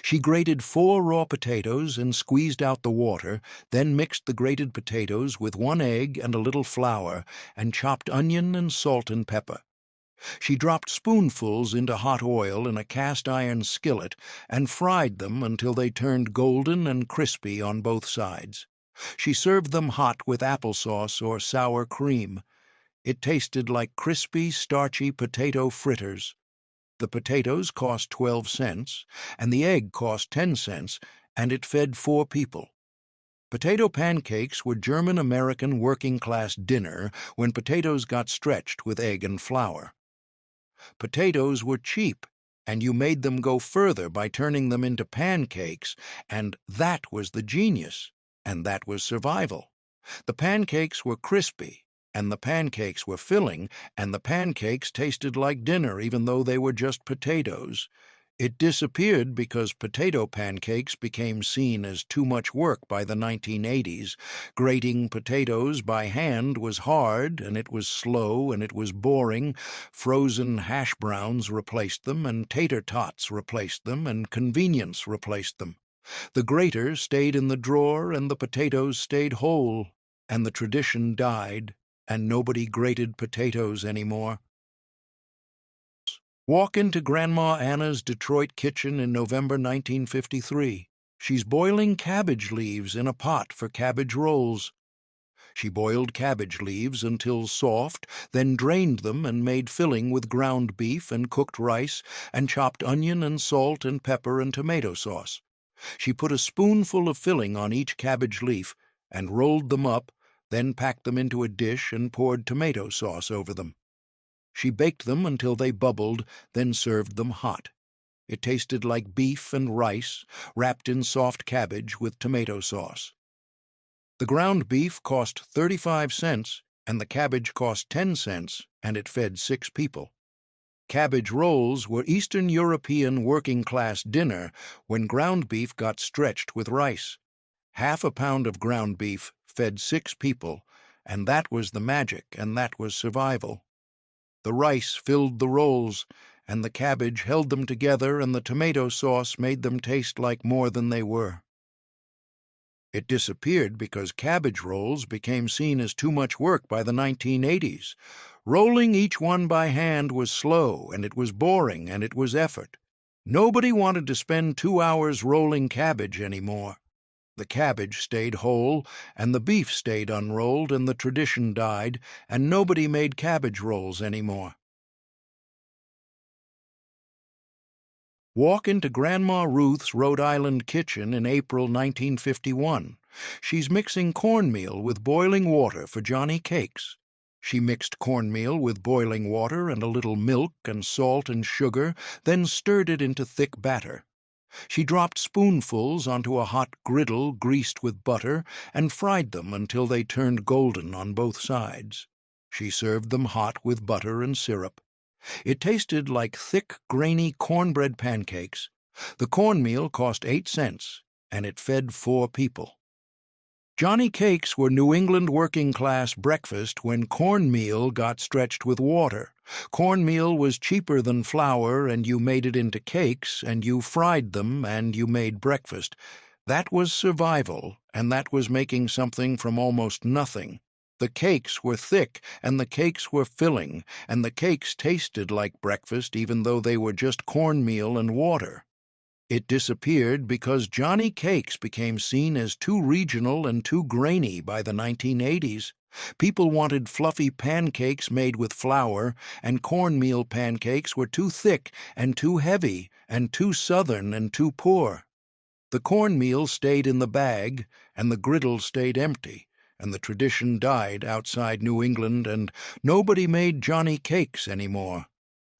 She grated 4 raw potatoes and squeezed out the water, then mixed the grated potatoes with 1 egg and a little flour, and chopped onion and salt and pepper. She dropped spoonfuls into hot oil in a cast-iron skillet and fried them until they turned golden and crispy on both sides. She served them hot with applesauce or sour cream. It tasted like crispy, starchy potato fritters. The potatoes cost 12 cents, and the egg cost 10 cents, and it fed 4 people. Potato pancakes were German-American working-class dinner when potatoes got stretched with egg and flour. Potatoes were cheap, and you made them go further by turning them into pancakes, and that was the genius, and that was survival. The pancakes were crispy, and the pancakes were filling, and the pancakes tasted like dinner even though they were just potatoes. It disappeared because potato pancakes became seen as too much work by the 1980s. Grating potatoes by hand was hard, and it was slow, and it was boring. Frozen hash browns replaced them, and tater tots replaced them, and convenience replaced them. The grater stayed in the drawer, and the potatoes stayed whole, and the tradition died, and nobody grated potatoes anymore. Walk into Grandma Anna's Detroit kitchen in November 1953. She's boiling cabbage leaves in a pot for cabbage rolls. She boiled cabbage leaves until soft, then drained them and made filling with ground beef and cooked rice and chopped onion and salt and pepper and tomato sauce. She put a spoonful of filling on each cabbage leaf and rolled them up, then packed them into a dish and poured tomato sauce over them. She baked them until they bubbled, then served them hot. It tasted like beef and rice, wrapped in soft cabbage with tomato sauce. The ground beef cost 35 cents, and the cabbage cost 10 cents, and it fed 6 people. Cabbage rolls were Eastern European working-class dinner when ground beef got stretched with rice. Half a pound of ground beef fed 6 people, and that was the magic, and that was survival. The rice filled the rolls, and the cabbage held them together, and the tomato sauce made them taste like more than they were. It disappeared because cabbage rolls became seen as too much work by the 1980s. Rolling each one by hand was slow, and it was boring, and it was effort. Nobody wanted to spend 2 hours rolling cabbage anymore. The cabbage stayed whole, and the beef stayed unrolled, and the tradition died, and nobody made cabbage rolls anymore. Walk into Grandma Ruth's Rhode Island kitchen in April 1951. She's mixing cornmeal with boiling water for Johnny cakes. She mixed cornmeal with boiling water and a little milk and salt and sugar, then stirred it into thick batter. She dropped spoonfuls onto a hot griddle greased with butter and fried them until they turned golden on both sides. She served them hot with butter and syrup. It tasted like thick, grainy cornbread pancakes. The cornmeal cost 8 cents, and it fed 4 people. Johnny cakes were New England working-class breakfast when cornmeal got stretched with water. Cornmeal was cheaper than flour, and you made it into cakes, and you fried them, and you made breakfast. That was survival, and that was making something from almost nothing. The cakes were thick, and the cakes were filling, and the cakes tasted like breakfast even though they were just cornmeal and water. It disappeared because Johnny cakes became seen as too regional and too grainy by the 1980s. People wanted fluffy pancakes made with flour, and cornmeal pancakes were too thick and too heavy and too southern and too poor. The cornmeal stayed in the bag, and the griddle stayed empty, and the tradition died outside New England, and nobody made Johnny cakes anymore.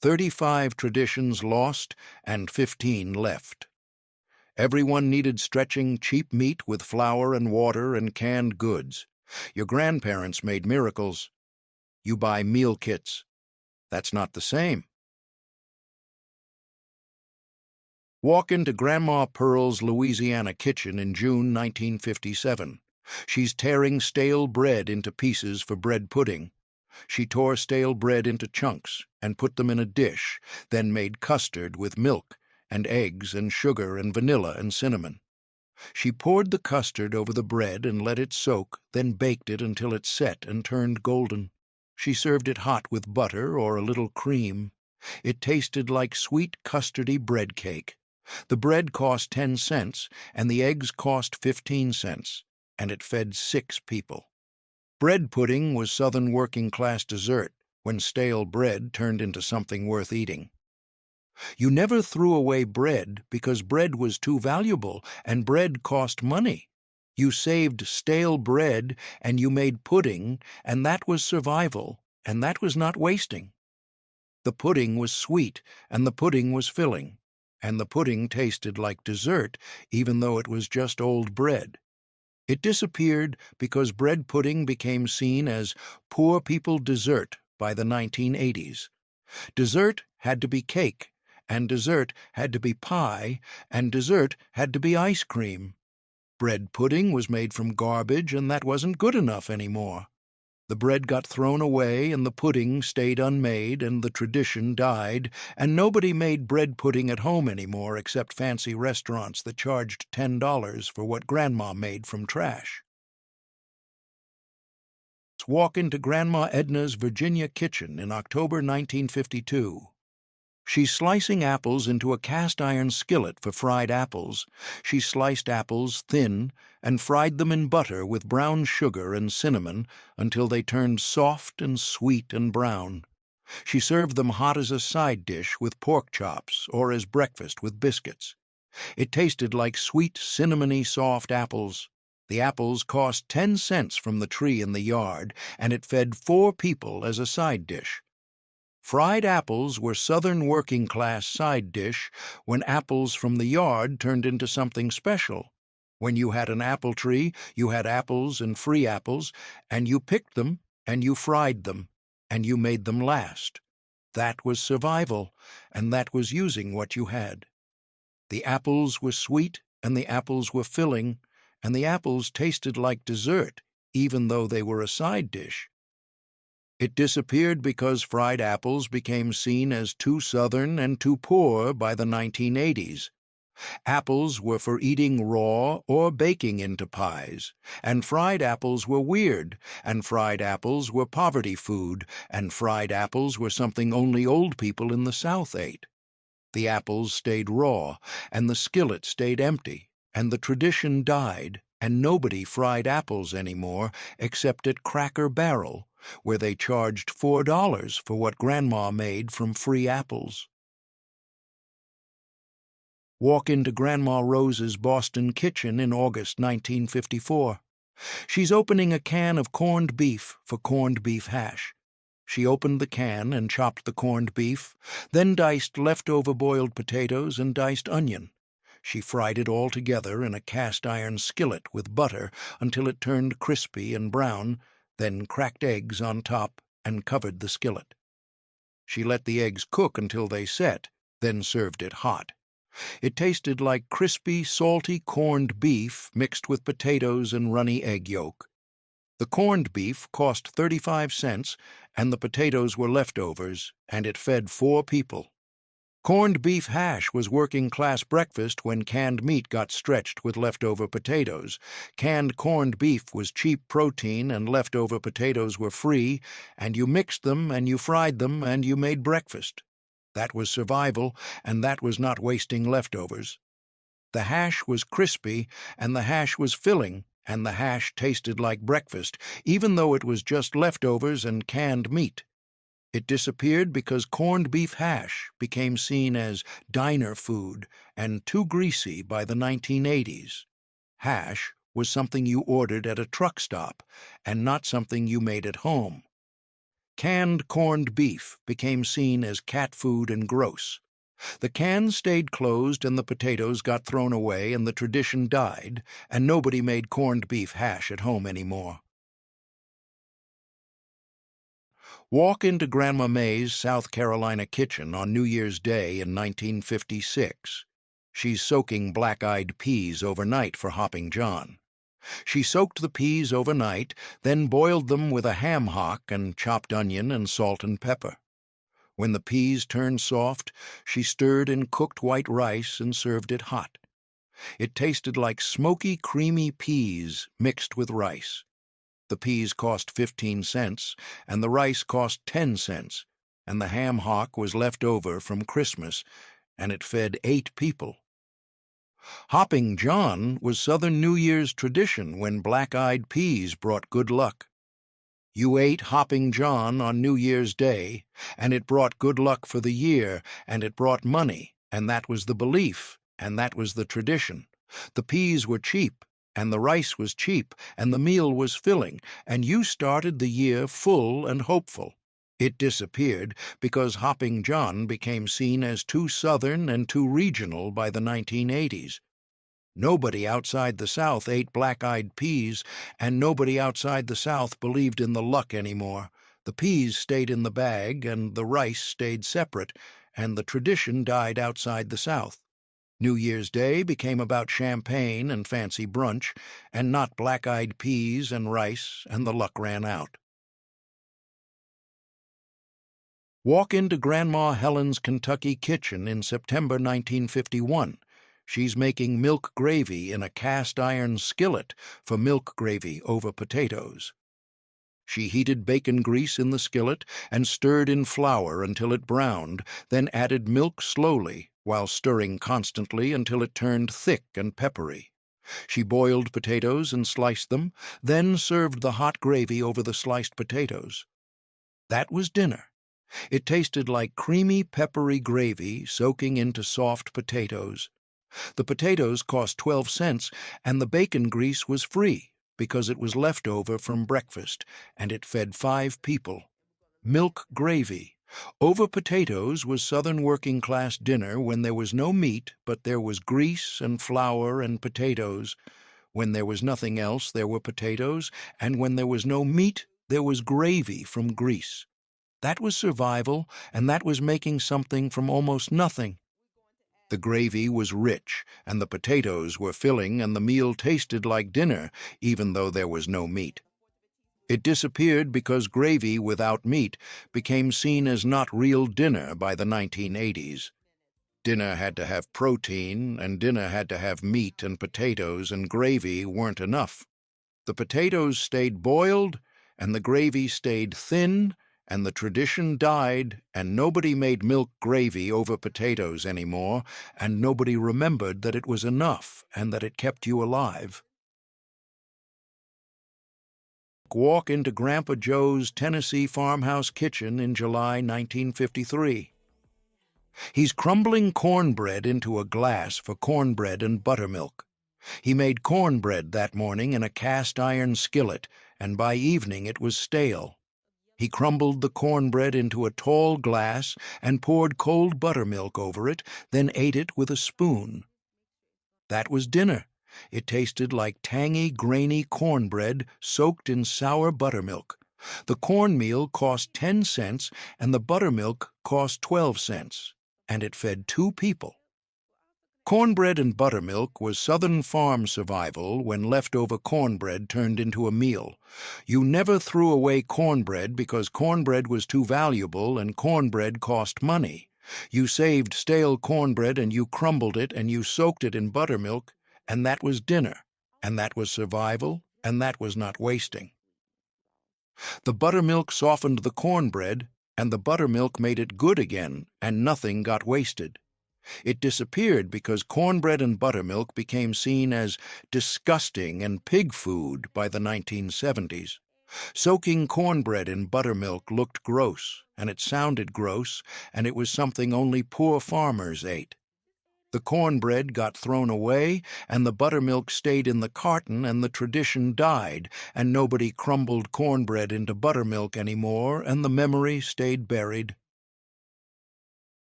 35 traditions lost, and 15 left. Everyone needed stretching cheap meat with flour and water and canned goods. Your grandparents made miracles. You buy meal kits. That's not the same. Walk into Grandma Pearl's Louisiana kitchen in June 1957. She's tearing stale bread into pieces for bread pudding. She tore stale bread into chunks and put them in a dish, then made custard with milk and eggs and sugar and vanilla and cinnamon. She poured the custard over the bread and let it soak, then baked it until it set and turned golden. She served it hot with butter or a little cream. It tasted like sweet custardy bread cake. The bread cost 10 cents, and the eggs cost 15 cents. and it fed 6 people. Bread pudding was Southern working-class dessert when stale bread turned into something worth eating. You never threw away bread because bread was too valuable and bread cost money. You saved stale bread and you made pudding, and that was survival, and that was not wasting. The pudding was sweet, and the pudding was filling, and the pudding tasted like dessert, even though it was just old bread. It disappeared because bread pudding became seen as poor people dessert by the 1980s. Dessert had to be cake, and dessert had to be pie, and dessert had to be ice cream. Bread pudding was made from garbage, and that wasn't good enough anymore. The bread got thrown away, and the pudding stayed unmade, and the tradition died, and nobody made bread pudding at home anymore except fancy restaurants that charged $10 for what Grandma made from trash. Walk into Grandma Edna's Virginia kitchen in October 1952. She's slicing apples into a cast-iron skillet for fried apples. She sliced apples thin and fried them in butter with brown sugar and cinnamon until they turned soft and sweet and brown. She served them hot as a side dish with pork chops or as breakfast with biscuits. It tasted like sweet, cinnamony, soft apples. The apples cost 10 cents from the tree in the yard, and it fed 4 people as a side dish. Fried apples were Southern working-class side dish when apples from the yard turned into something special. When you had an apple tree, you had apples and free apples, and you picked them, and you fried them, and you made them last. That was survival, and that was using what you had. The apples were sweet, and the apples were filling, and the apples tasted like dessert, even though they were a side dish. It disappeared because fried apples became seen as too Southern and too poor by the 1980s. Apples were for eating raw or baking into pies, and fried apples were weird, and fried apples were poverty food, and fried apples were something only old people in the South ate. The apples stayed raw, and the skillet stayed empty, and the tradition died, and nobody fried apples anymore except at Cracker Barrel, where they charged $4 for what Grandma made from free apples. Walk into Grandma Rose's Boston kitchen in August 1954. She's opening a can of corned beef for corned beef hash. She opened the can and chopped the corned beef, then diced leftover boiled potatoes and diced onion. She fried it all together in a cast-iron skillet with butter until it turned crispy and brown, then cracked eggs on top and covered the skillet. She let the eggs cook until they set, then served it hot. It tasted like crispy, salty corned beef mixed with potatoes and runny egg yolk. The corned beef cost 35 cents, and the potatoes were leftovers, and it fed 4 people. Corned beef hash was working-class breakfast when canned meat got stretched with leftover potatoes. Canned corned beef was cheap protein and leftover potatoes were free, and you mixed them and you fried them and you made breakfast. That was survival, and that was not wasting leftovers. The hash was crispy, and the hash was filling, and the hash tasted like breakfast, even though it was just leftovers and canned meat. It disappeared because corned beef hash became seen as diner food and too greasy by the 1980s. Hash was something you ordered at a truck stop and not something you made at home. Canned corned beef became seen as cat food and gross. The can stayed closed and the potatoes got thrown away and the tradition died, and nobody made corned beef hash at home anymore. Walk into Grandma May's South Carolina kitchen on New Year's Day in 1956. She's soaking black-eyed peas overnight for Hopping John. She soaked the peas overnight, then boiled them with a ham hock and chopped onion and salt and pepper. When the peas turned soft, she stirred in cooked white rice and served it hot. It tasted like smoky, creamy peas mixed with rice. The peas cost 15 cents, and the rice cost 10 cents, and the ham hock was left over from Christmas, and it fed 8 people. Hopping John was Southern New Year's tradition when black-eyed peas brought good luck. You ate Hopping John on New Year's Day, and it brought good luck for the year, and it brought money, and that was the belief, and that was the tradition. The peas were cheap, and the rice was cheap, and the meal was filling, and you started the year full and hopeful. It disappeared because Hopping John became seen as too Southern and too regional by the 1980s. Nobody outside the South ate black-eyed peas, and nobody outside the South believed in the luck anymore. The peas stayed in the bag, and the rice stayed separate, and the tradition died outside the South. New Year's Day became about champagne and fancy brunch, and not black-eyed peas and rice, and the luck ran out. Walk into Grandma Helen's Kentucky kitchen in September 1951. She's making milk gravy in a cast-iron skillet for milk gravy over potatoes. She heated bacon grease in the skillet and stirred in flour until it browned, then added milk slowly while stirring constantly until it turned thick and peppery. She boiled potatoes and sliced them, then served the hot gravy over the sliced potatoes. That was dinner. It tasted like creamy, peppery gravy soaking into soft potatoes. The potatoes cost 12 cents, and the bacon grease was free because it was left over from breakfast, and it fed 5 people. Milk gravy. Over potatoes was Southern working-class dinner when there was no meat, but there was grease and flour and potatoes. When there was nothing else, there were potatoes, and when there was no meat, there was gravy from grease. That was survival, and that was making something from almost nothing. The gravy was rich, and the potatoes were filling, and the meal tasted like dinner, even though there was no meat. It disappeared because gravy without meat became seen as not real dinner by the 1980s. Dinner had to have protein, and dinner had to have meat and potatoes, and gravy weren't enough. The potatoes stayed boiled, and the gravy stayed thin, and the tradition died, and nobody made milk gravy over potatoes anymore, and nobody remembered that it was enough and that it kept you alive. Walk into Grandpa Joe's Tennessee farmhouse kitchen in July 1953. He's crumbling cornbread into a glass for cornbread and buttermilk. He made cornbread that morning in a cast-iron skillet, and by evening it was stale. He crumbled the cornbread into a tall glass and poured cold buttermilk over it, then ate it with a spoon. That was dinner. It tasted like tangy, grainy cornbread soaked in sour buttermilk. The cornmeal cost 10 cents and the buttermilk cost 12 cents, and it fed 2 people. Cornbread and buttermilk was Southern farm survival when leftover cornbread turned into a meal. You never threw away cornbread because cornbread was too valuable and cornbread cost money. You saved stale cornbread and you crumbled it and you soaked it in buttermilk, and that was dinner, and that was survival, and that was not wasting. The buttermilk softened the cornbread, and the buttermilk made it good again, and nothing got wasted. It disappeared because cornbread and buttermilk became seen as disgusting and pig food by the 1970s. Soaking cornbread in buttermilk looked gross, and it sounded gross, and it was something only poor farmers ate. The cornbread got thrown away, and the buttermilk stayed in the carton, and the tradition died, and nobody crumbled cornbread into buttermilk anymore, and the memory stayed buried.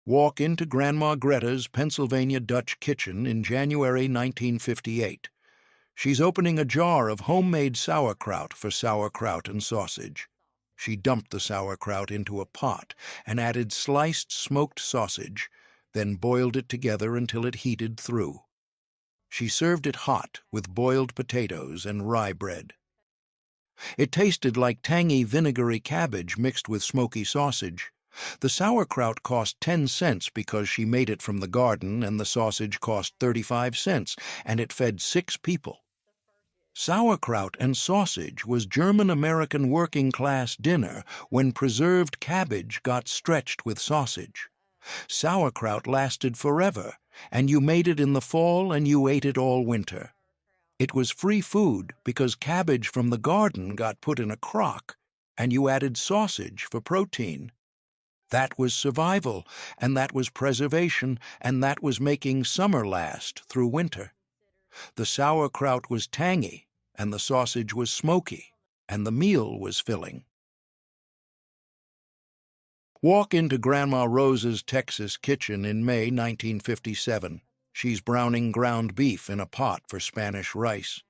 Walk into Grandma Greta's Pennsylvania Dutch kitchen in January 1958. She's opening a jar of homemade sauerkraut for sauerkraut and sausage. She dumped the sauerkraut into a pot and added sliced smoked sausage, then boiled it together until it heated through. She served it hot with boiled potatoes and rye bread. It tasted like tangy vinegary cabbage mixed with smoky sausage. The sauerkraut cost 10 cents because she made it from the garden, and the sausage cost 35 cents, and it fed 6 people. Sauerkraut and sausage was German-American working-class dinner when preserved cabbage got stretched with sausage. Sauerkraut lasted forever, and you made it in the fall and you ate it all winter. It was free food because cabbage from the garden got put in a crock, and you added sausage for protein. That was survival, and that was preservation, and that was making summer last through winter. The sauerkraut was tangy, and the sausage was smoky, and the meal was filling. Walk into Grandma Rose's Texas kitchen in May 1957. She's browning ground beef in a pot for Spanish rice.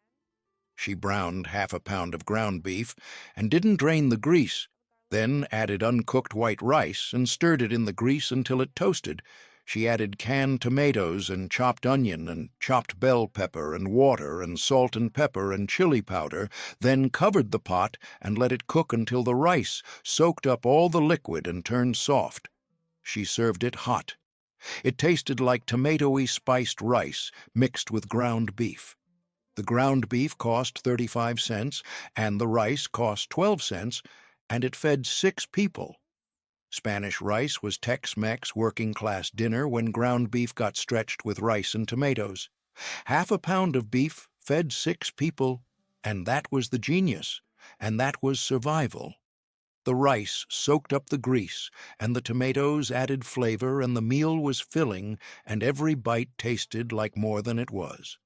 She browned half a pound of ground beef and didn't drain the grease, then added uncooked white rice and stirred it in the grease until it toasted. She added canned tomatoes and chopped onion and chopped bell pepper and water and salt and pepper and chili powder, then covered the pot and let it cook until the rice soaked up all the liquid and turned soft. She served it hot. It tasted like tomatoey spiced rice mixed with ground beef. The ground beef cost 35 cents, and the rice cost 12 cents, and it fed 6 people. Spanish rice was Tex-Mex working-class dinner when ground beef got stretched with rice and tomatoes. Half a pound of beef fed 6 people, and that was the genius, and that was survival. The rice soaked up the grease, and the tomatoes added flavor, and the meal was filling, and every bite tasted like more than it was.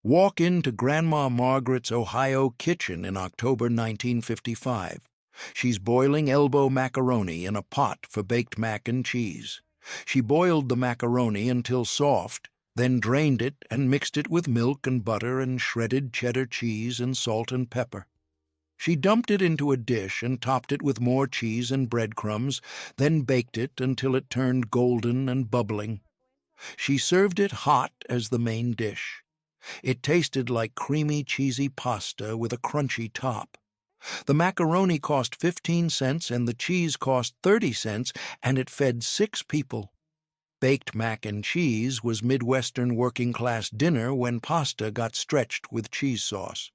Walk into Grandma Margaret's Ohio kitchen in October 1955. She's boiling elbow macaroni in a pot for baked mac and cheese. She boiled the macaroni until soft, then drained it and mixed it with milk and butter and shredded cheddar cheese and salt and pepper. She dumped it into a dish and topped it with more cheese and breadcrumbs, then baked it until it turned golden and bubbling. She served it hot as the main dish. It tasted like creamy, cheesy pasta with a crunchy top. The macaroni cost 15 cents and the cheese cost 30 cents, and it fed 6 people. Baked mac and cheese was Midwestern working-class dinner when pasta got stretched with cheese sauce.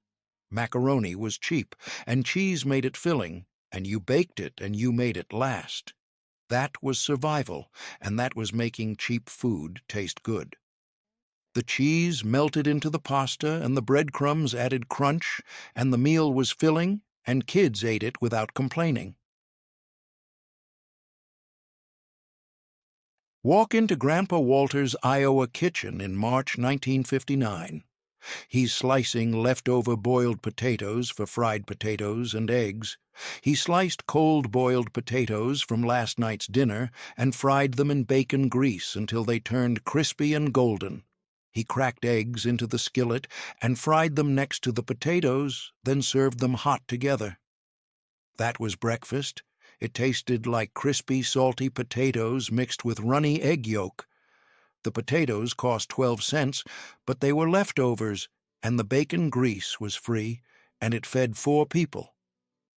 Macaroni was cheap, and cheese made it filling, and you baked it and you made it last. That was survival, and that was making cheap food taste good. The cheese melted into the pasta, and the breadcrumbs added crunch, and the meal was filling, and kids ate it without complaining. Walk into Grandpa Walter's Iowa kitchen in March 1959. He's slicing leftover boiled potatoes for fried potatoes and eggs. He sliced cold boiled potatoes from last night's dinner and fried them in bacon grease until they turned crispy and golden. He cracked eggs into the skillet and fried them next to the potatoes, then served them hot together. That was breakfast. It tasted like crispy, salty potatoes mixed with runny egg yolk. The potatoes cost 12 cents, but they were leftovers, and the bacon grease was free, and it fed 4 people.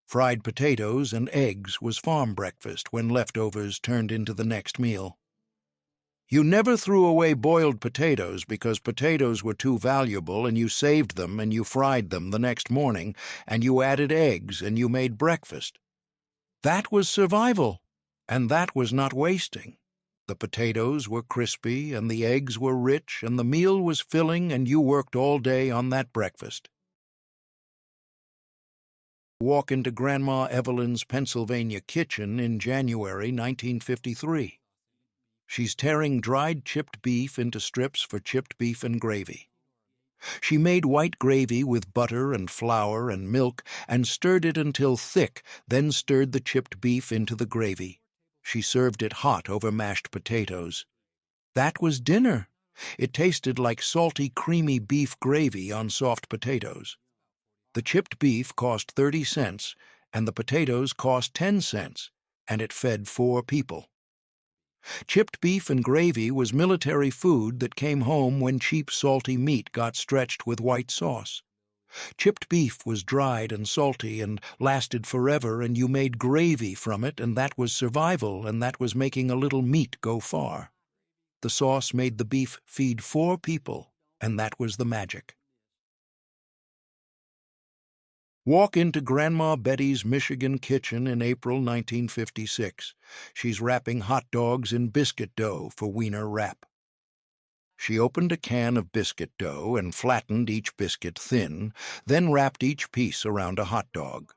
Fried potatoes and eggs was farm breakfast when leftovers turned into the next meal. You never threw away boiled potatoes because potatoes were too valuable, and you saved them and you fried them the next morning, and you added eggs and you made breakfast. That was survival, and that was not wasting. The potatoes were crispy, and the eggs were rich, and the meal was filling, and you worked all day on that breakfast. Walk into Grandma Evelyn's Pennsylvania kitchen in January 1953. She's tearing dried chipped beef into strips for chipped beef and gravy. She made white gravy with butter and flour and milk and stirred it until thick, then stirred the chipped beef into the gravy. She served it hot over mashed potatoes. That was dinner. It tasted like salty, creamy beef gravy on soft potatoes. The chipped beef cost 30 cents, and the potatoes cost 10 cents, and it fed 4 people. Chipped beef and gravy was military food that came home when cheap salty meat got stretched with white sauce. Chipped beef was dried and salty and lasted forever, and you made gravy from it, and that was survival, and that was making a little meat go far. The sauce made the beef feed 4 people, and that was the magic. Walk into Grandma Betty's Michigan kitchen in April 1956. She's wrapping hot dogs in biscuit dough for Wiener Wrap. She opened a can of biscuit dough and flattened each biscuit thin, then wrapped each piece around a hot dog.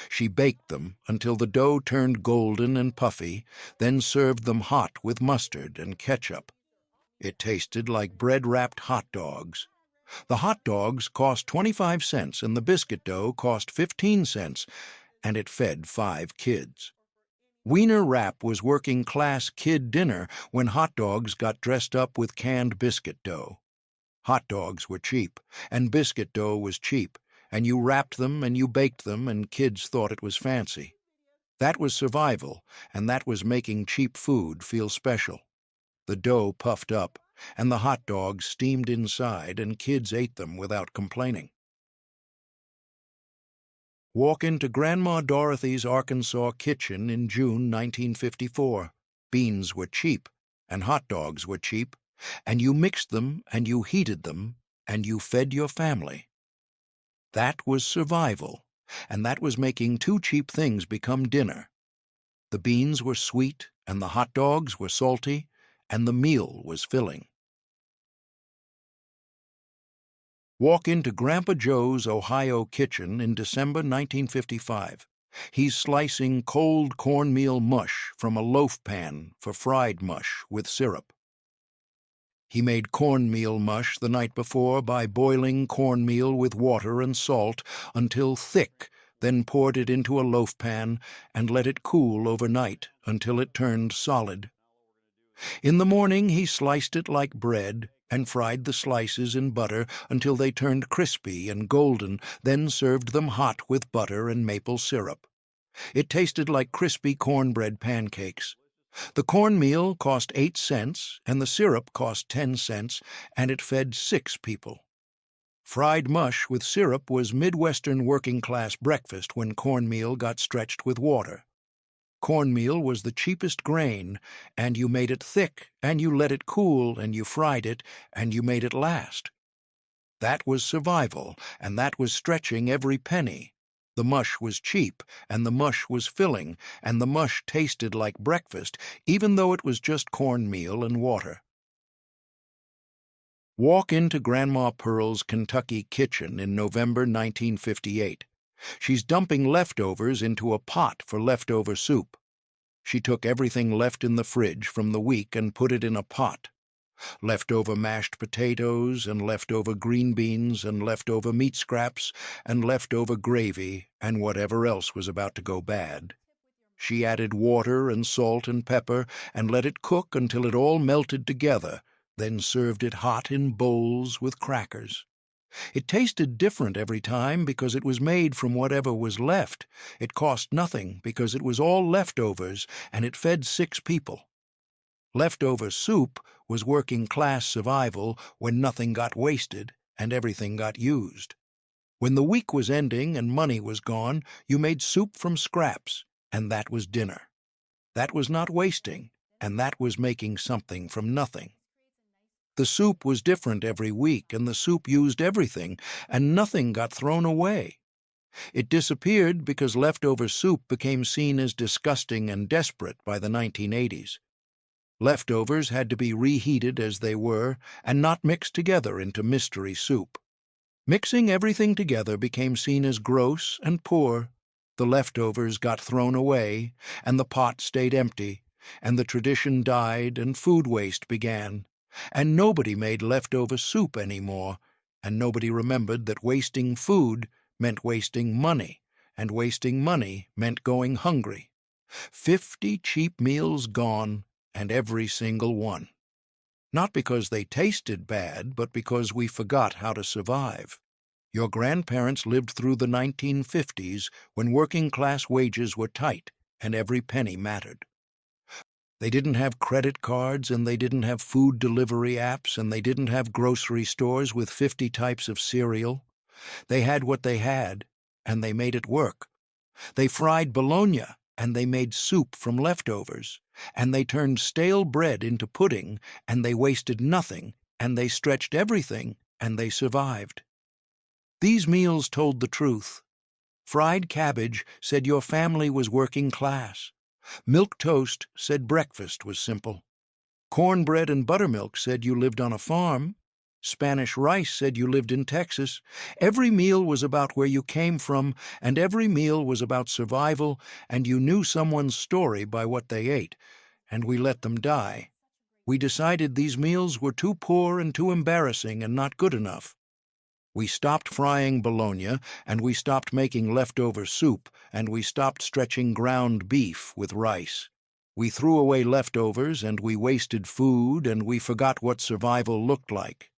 She baked them until the dough turned golden and puffy, then served them hot with mustard and ketchup. It tasted like bread-wrapped hot dogs. The hot dogs cost 25 cents and the biscuit dough cost 15 cents, and it fed 5 kids. Wiener Wrap was working-class kid dinner when hot dogs got dressed up with canned biscuit dough. Hot dogs were cheap, and biscuit dough was cheap, and you wrapped them and you baked them, and kids thought it was fancy. That was survival, and that was making cheap food feel special. The dough puffed up, and the hot dogs steamed inside, and kids ate them without complaining. Walk into Grandma Dorothy's Arkansas kitchen in June 1954. Beans were cheap, and hot dogs were cheap, and you mixed them, and you heated them, and you fed your family. That was survival, and that was making 2 cheap things become dinner. The beans were sweet, and the hot dogs were salty, and the meal was filling. Walk into Grandpa Joe's Ohio kitchen in December 1955. He's slicing cold cornmeal mush from a loaf pan for fried mush with syrup. He made cornmeal mush the night before by boiling cornmeal with water and salt until thick, then poured it into a loaf pan and let it cool overnight until it turned solid. In the morning he sliced it like bread and fried the slices in butter until they turned crispy and golden, then served them hot with butter and maple syrup. It tasted like crispy cornbread pancakes. The cornmeal cost 8 cents and the syrup cost 10 cents, and it fed 6 people. Fried mush with syrup was Midwestern working-class breakfast when cornmeal got stretched with water. Cornmeal was the cheapest grain, and you made it thick, and you let it cool, and you fried it, and you made it last. That was survival, and that was stretching every penny. The mush was cheap, and the mush was filling, and the mush tasted like breakfast, even though it was just cornmeal and water. Walk into Grandma Pearl's Kentucky kitchen in November 1958. She's dumping leftovers into a pot for leftover soup. She took everything left in the fridge from the week and put it in a pot. Leftover mashed potatoes and leftover green beans and leftover meat scraps and leftover gravy and whatever else was about to go bad. She added water and salt and pepper and let it cook until it all melted together, then served it hot in bowls with crackers. It tasted different every time because it was made from whatever was left. It cost nothing because it was all leftovers, and it fed 6 people. Leftover soup was working-class survival when nothing got wasted and everything got used. When the week was ending and money was gone, you made soup from scraps, and that was dinner. That was not wasting, and that was making something from nothing. The soup was different every week, and the soup used everything, and nothing got thrown away. It disappeared because leftover soup became seen as disgusting and desperate by the 1980s. Leftovers had to be reheated as they were and not mixed together into mystery soup. Mixing everything together became seen as gross and poor. The leftovers got thrown away, and the pot stayed empty, and the tradition died, and food waste began. And nobody made leftover soup anymore, and nobody remembered that wasting food meant wasting money, and wasting money meant going hungry. 50 cheap meals gone, and every single one. Not because they tasted bad, but because we forgot how to survive. Your grandparents lived through the 1950s when working-class wages were tight and every penny mattered. They didn't have credit cards, and they didn't have food delivery apps, and they didn't have grocery stores with 50 types of cereal. They had what they had, and they made it work. They fried bologna, and they made soup from leftovers, and they turned stale bread into pudding, and they wasted nothing, and they stretched everything, and they survived. These meals told the truth. Fried cabbage said your family was working class. Milk toast said breakfast was simple. Cornbread and buttermilk said you lived on a farm. Spanish rice said you lived in Texas. Every meal was about where you came from, and every meal was about survival, and you knew someone's story by what they ate, and we let them die. We decided these meals were too poor and too embarrassing and not good enough. We stopped frying bologna, and we stopped making leftover soup, and we stopped stretching ground beef with rice. We threw away leftovers, and we wasted food, and we forgot what survival looked like.